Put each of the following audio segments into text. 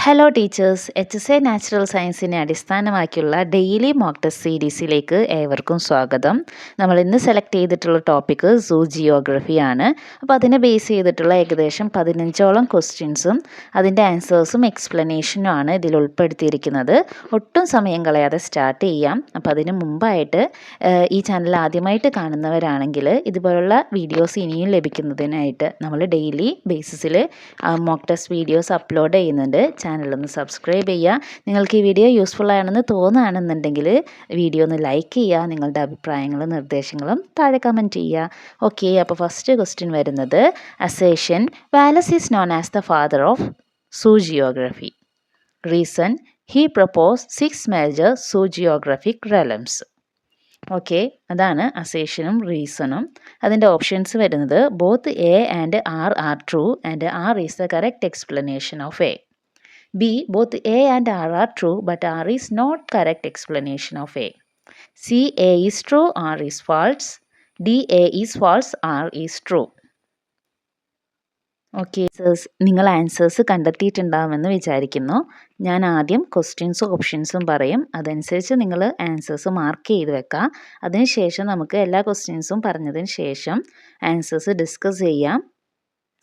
Hello teachers, എച്ച്.എസ്.എ natural സയൻസിനെ അടിസ്ഥാനമാക്കിയുള്ള daily mock test സീരീസിലേക്ക് ഏവർക്കും സ്വാഗതം. നമ്മൾ ഇന്ന് സെലക്ട് ചെയ്തിട്ടുള്ള ടോപ്പിക്ക് സൂ ജിയോഗ്രഫി ആണ്. അപ്പോൾ അതിനെ ബേസ് ചെയ്തിട്ടുള്ള ഏകദേശം 15ഓളം ക്വസ്റ്റ്യൻസും അതിൻ്റെ ആൻസേഴ്സും എക്സ്പ്ലനേഷനും ആണ് ഇതിൽ ഉൾപ്പെടുത്തിയിരിക്കുന്നത്. ഒട്ടും സമയം കളയാതെ സ്റ്റാർട്ട് ചെയ്യാം. അപ്പോൾ അതിന് മുമ്പായിട്ട് ഈ ചാനൽ ആദ്യമായിട്ട് കാണുന്നവരാണെങ്കിൽ ഇതുപോലുള്ള വീഡിയോസ് ഇനിയും ലഭിക്കുന്നതിനായിട്ട് നമ്മൾ ഡെയിലി ബേസിസിൽ മോക്ക് ടെസ്റ്റ് വീഡിയോസ് അപ്ലോഡ് ചെയ്യുന്നുണ്ട്. ചാനലൊന്ന് സബ്സ്ക്രൈബ് ചെയ്യുക. നിങ്ങൾക്ക് ഈ വീഡിയോ യൂസ്ഫുൾ ആണെന്ന് തോന്നുകയാണെന്നുണ്ടെങ്കിൽ വീഡിയോ ഒന്ന് ലൈക്ക് ചെയ്യുക. നിങ്ങളുടെ അഭിപ്രായങ്ങളും നിർദ്ദേശങ്ങളും താഴെ കമൻറ്റ് ചെയ്യുക. ഓക്കെ, അപ്പോൾ ഫസ്റ്റ് ക്വസ്റ്റ്യൻ വരുന്നത് assertion Wallace is known as the father of zoogeography. Reason he proposed 6 major zoogeographic realms. Okay, അതാണ് അസേഷനും റീസണും. അതിൻ്റെ ഓപ്ഷൻസ് വരുന്നത് both A and R true and R is the correct explanation of A. B. Both A and R are true, but R is not correct explanation of A. C. A is true, R is false. D. A is false, R is true. Okay, നിങ്ങൾ answers കണ്ടെത്തിയിട്ടുണ്ടാകുമെന്ന് വിചാരിക്കുന്നു. ഞാൻ ആദ്യം ക്വസ്റ്റ്യൻസും ഓപ്ഷൻസും പറയും. അതനുസരിച്ച് നിങ്ങൾ answers mark ചെയ്ത് വെക്കുക. അതിനുശേഷം നമുക്ക് എല്ലാ ക്വസ്റ്റ്യൻസും പറഞ്ഞതിന് ശേഷം ആൻസേഴ്സ് ഡിസ്കസ് ചെയ്യാം,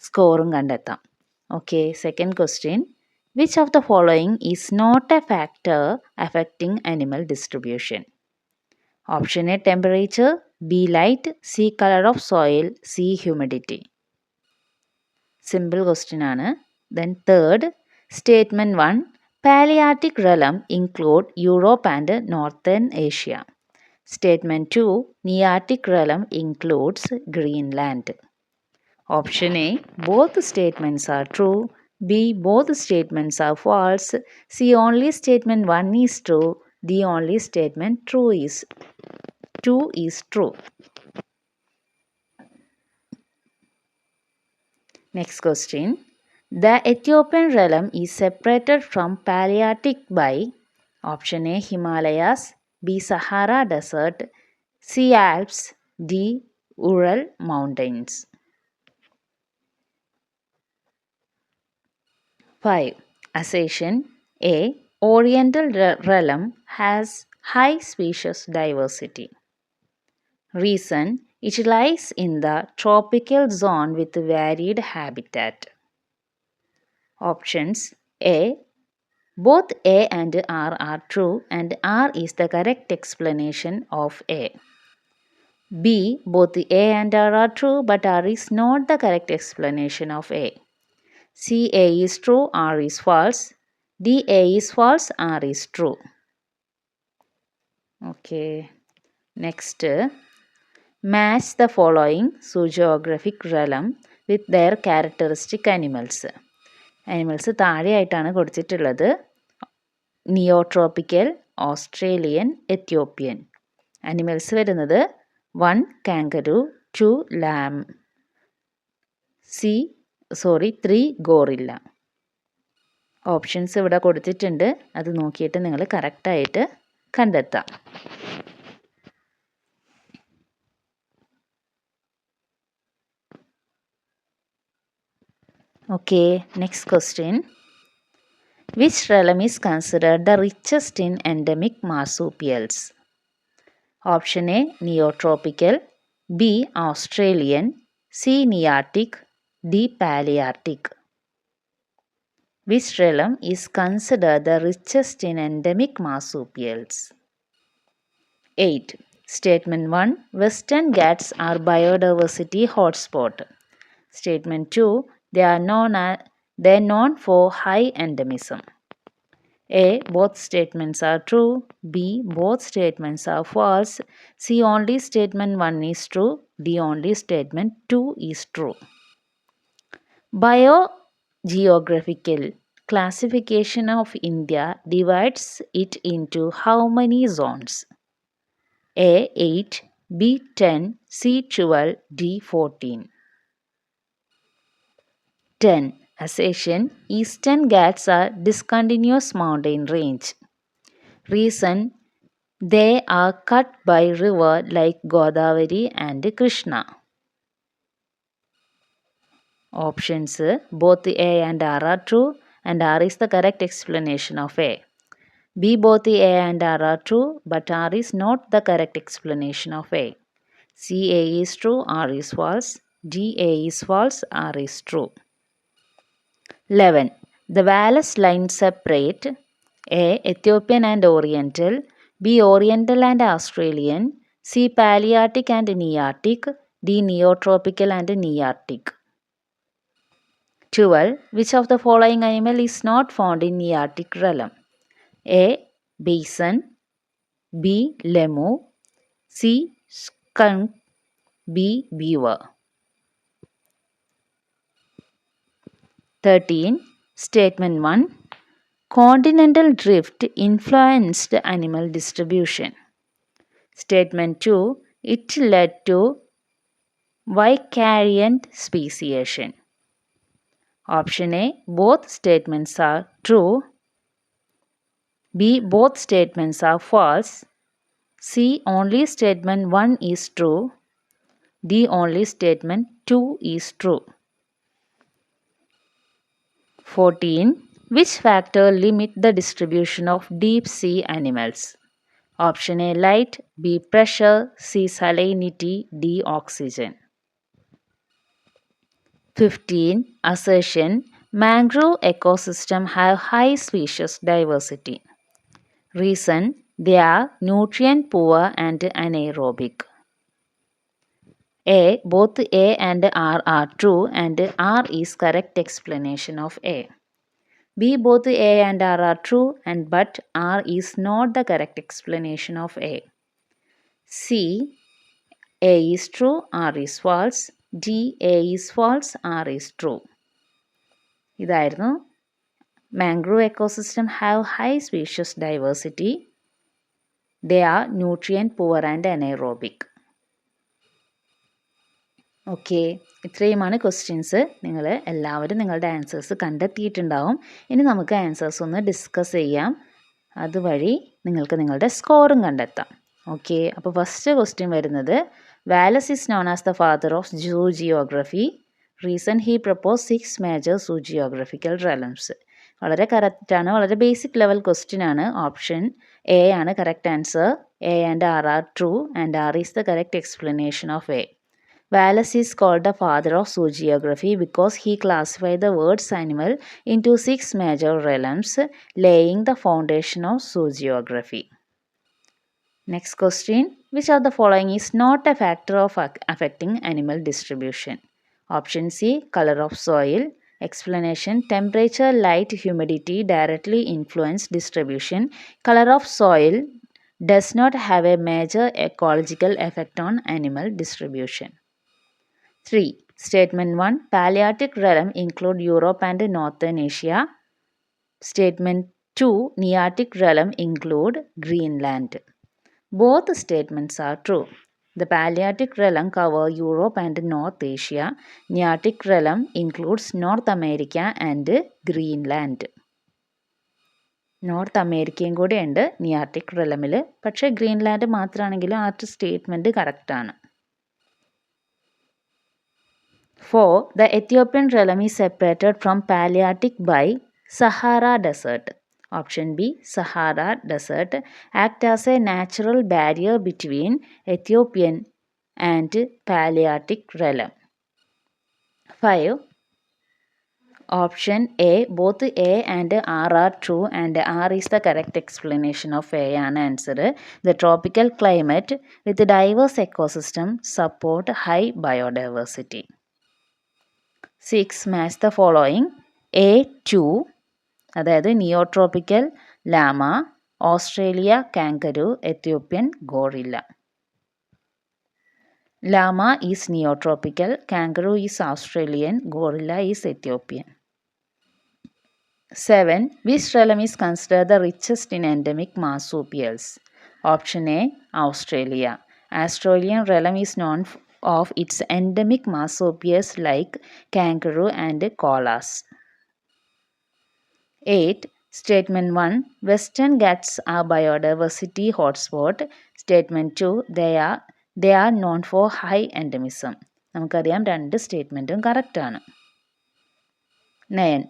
സ്കോറും കണ്ടെത്താം. Okay, second question. Which of the following is not a factor affecting animal distribution? Option A temperature, B light, C color of soil, C humidity. Simple question ആണ്. Then third, statement 1, Palearctic realm include Europe and Northern Asia. Statement 2, Nearctic realm includes Greenland. Option A, both statements are true. B, both statements are false. C, only statement 1 is true. D, only statement 2 is true. Next question. The Ethiopian realm is separated from Palearctic by option A, Himalayas, B, Sahara Desert, C, Alps, D, Ural Mountains. 5. Assertion A, Oriental realm has high species diversity. Reason, it lies in the tropical zone with varied habitat. Options A, both A and R are true and R is the correct explanation of A. B, both A and R are true but R is not the correct explanation of A. C, A is true, R is false. D, A is false, R is true. Okay. Next, match the following zoogeographic realm with their characteristic animals. Animals താഴെയായിട്ടാണ് കൊടുത്തിട്ടുള്ളത്. നിയോട്രോപ്പിക്കൽ, Australian, Ethiopian. Animals വരുന്നത് 1 kangaroo, 2 lamb, 3 gorilla. Options ഇവിടെ കൊടുത്തിട്ടുണ്ട്, അത് നോക്കിയിട്ട് നിങ്ങൾ കറക്റ്റായിട്ട് കണ്ടെത്താം. Okay, next question. Which realm is considered the richest in endemic marsupials? Option A neotropical, B Australian, C nearctic, D, Palearctic. Which realm is considered the richest in endemic marsupials? 8. Statement 1, Western Ghats are biodiversity hotspot. Statement 2, they are known for high endemism. A, both statements are true. B, both statements are false. C, only statement 1 is true. D, only statement 2 is true. Biogeographical classification of India divides it into how many zones? A, 8, B, 10, C, 12, D, 14. 10. Assertion, Eastern Ghats are discontinuous mountain range. Reason, they are cut by river like Godavari and Krishna. Options, both A and R are true and R is the correct explanation of A. B, both A and R are true, but R is not the correct explanation of A. C, A is true, R is false. D, A is false, R is true. 11. The Wallace lines separate A, Ethiopian and Oriental, B, Oriental and Australian, C, Palearctic and Nearctic, D, Neotropical and Nearctic. 12. Which of the following animal is not found in Nearctic realm? A, bison, B, lemur, C, skunk, B, beaver. 13. Statement 1. Continental drift influenced animal distribution. Statement 2. It led to vicariant speciation. Option A. Both statements are true. B. Both statements are false. C. Only statement 1 is true. D. Only statement 2 is true. 14. Which factor limit the distribution of deep sea animals? Option A, light, B, pressure, C, salinity, D, oxygen. 15. Assertion. Mangrove ecosystem have high species diversity. Reason. They are nutrient poor and anaerobic. A. Both A and R are true and R is correct explanation of A. B. Both A and R are true but R is not the correct explanation of A. C. A is true, R is false. D. A is false, R is true. ഇതായിരുന്നു mangrove ecosystem have high species diversity. They are nutrient poor and anaerobic. Okay, ഇത്രയുമാണ് questions. നിങ്ങൾ എല്ലാവരും നിങ്ങളുടെ answers കണ്ടെത്തിയിട്ടുണ്ടാവും. ഇനി നമുക്ക് answers ഒന്ന് discuss ചെയ്യാം. അതുവഴി നിങ്ങൾക്ക് നിങ്ങളുടെ സ്കോറും കണ്ടെത്താം. ഓക്കെ, അപ്പോൾ ഫസ്റ്റ് ക്വസ്റ്റ്യൻ വരുന്നത് Wallace is known as the father of zoogeography. Reason he proposed 6 major zoogeographical realms. വളരെ കറക്റ്റാണ്, വളരെ ബേസിക് ലെവൽ ക്വസ്റ്റ്യൻ ആണ്. ഓപ്ഷൻ എ ആണ് correct answer. A and R are true and R is the correct explanation of A. Wallace is called the father of zoogeography because he classified the world's animal into 6 major realms, laying the foundation of zoogeography. Next question. Which of the following is not a factor of affecting animal distribution? Option C. Color of soil. Explanation. Temperature, light, humidity directly influence distribution. Color of soil does not have a major ecological effect on animal distribution. 3. Statement 1. Palearctic realm include Europe and Northern Asia. Statement 2. Nearctic realm include Greenland. Both statements are true. The Palearctic realm cover Europe and North Asia. Nearctic realm includes North America and Greenland. North അമേരിക്കയും കൂടെ ഉണ്ട് നിയാർട്ടിക് റെലമിൽ. പക്ഷേ Greenland മാത്രമാണെങ്കിലും ആ statement കറക്റ്റാണ്. 4. The Ethiopian realm is separated from Palearctic by Sahara Desert. Option B. Sahara Desert act as a natural barrier between Ethiopian and Palearctic realm. 5. Option A. Both A and R are true and R is the correct explanation of A ആണ് answer. The tropical climate with diverse ecosystem support high biodiversity. 6. Match the following. A. 2, അതായത് neotropical llama, Australia kangaroo, Ethiopian gorilla. Llama is neotropical, kangaroo is Australian, gorilla is Ethiopian. 7. Which realm is considered the richest in endemic marsupials? Option A. Australia. Australian realm is known of its endemic marsupials like kangaroo and koalas. 8. Statement 1. Western Ghats are biodiversity hotspot. Statement 2. They are known for high endemism. നമുക്കറിയാം രണ്ട് സ്റ്റേറ്റ്മെൻറ്റും കറക്റ്റാണ്. 9.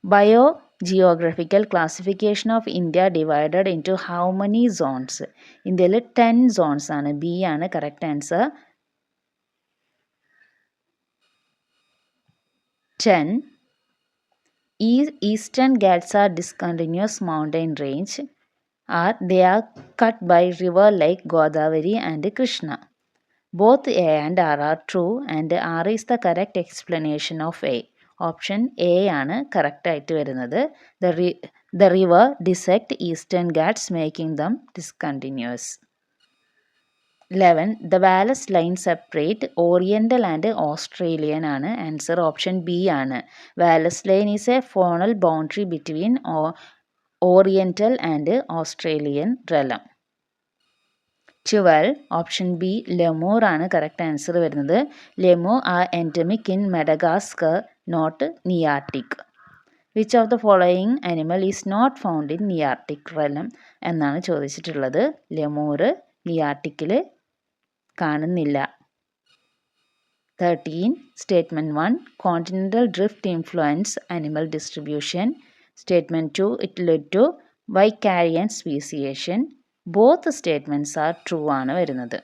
Biogeographical classification of India divided into how many zones? ഇന്ത്യയിൽ 10 zones ആണ്. B ആണ് correct answer. 10. Eastern Ghats are discontinuous mountain range. They are cut by river like Godavari and Krishna. Both A and R are true and R is the correct explanation of A. Option A ആണ് correct ആയിട്ട് വരുന്നത്. The river dissect Eastern Ghats making them discontinuous. 11. The Wallace line separate Oriental and Australian ആണ്. Answer option B ആണ്. Wallace line is a faunal boundary between Oriental and Australian realm. 12. Option B lemur ആണ് correct answer വരുന്നത്. Lemur are endemic in Madagascar, not nearctic. Which of the following animal is not found in nearctic realm എന്നാണ് ചോദിച്ചിട്ടുള്ളത്. Lemur നിയാർട്ടിക്കിൽ കാണുന്നില്ല. 13. Statement 1 continental drift influence animal distribution. Statement 2 it led to vicariant speciation. Both statements are true ആണ് വരുന്നത്.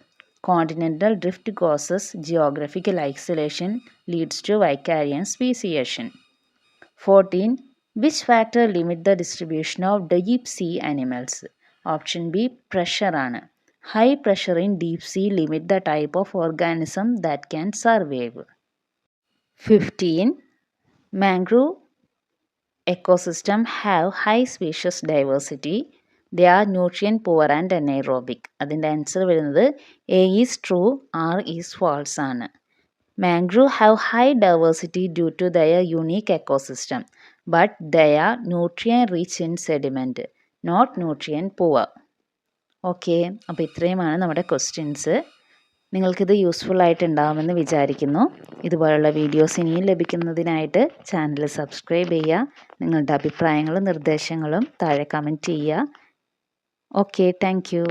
Continental drift causes geographical isolation leads to vicariant speciation. 14. Which factor limit the distribution of deep sea animals? Option B pressure ആണ്. High pressure in deep sea limit the type of organism that can survive. 15. Mangrove ecosystem have high species diversity. They are nutrient poor and anaerobic. അതിൻ്റെ answer വരുന്നത് A is true, R is false ആണ്. Mangrove have high diversity due to their unique ecosystem, but they are nutrient rich in sediment, not nutrient poor. Okay, അപ്പോൾ ഇത്രയുമാണ് നമ്മുടെ questions. നിങ്ങൾക്കിത് useful ആയിട്ടുണ്ടാകുമെന്ന് വിചാരിക്കുന്നു. ഇതുപോലുള്ള videos ഇനിയും ലഭിക്കുന്നതിനായിട്ട് ചാനൽ സബ്സ്ക്രൈബ് ചെയ്യുക. നിങ്ങളുടെ അഭിപ്രായങ്ങളും നിർദ്ദേശങ്ങളും താഴെ കമൻറ്റ് ചെയ്യുക. Okay, thank you.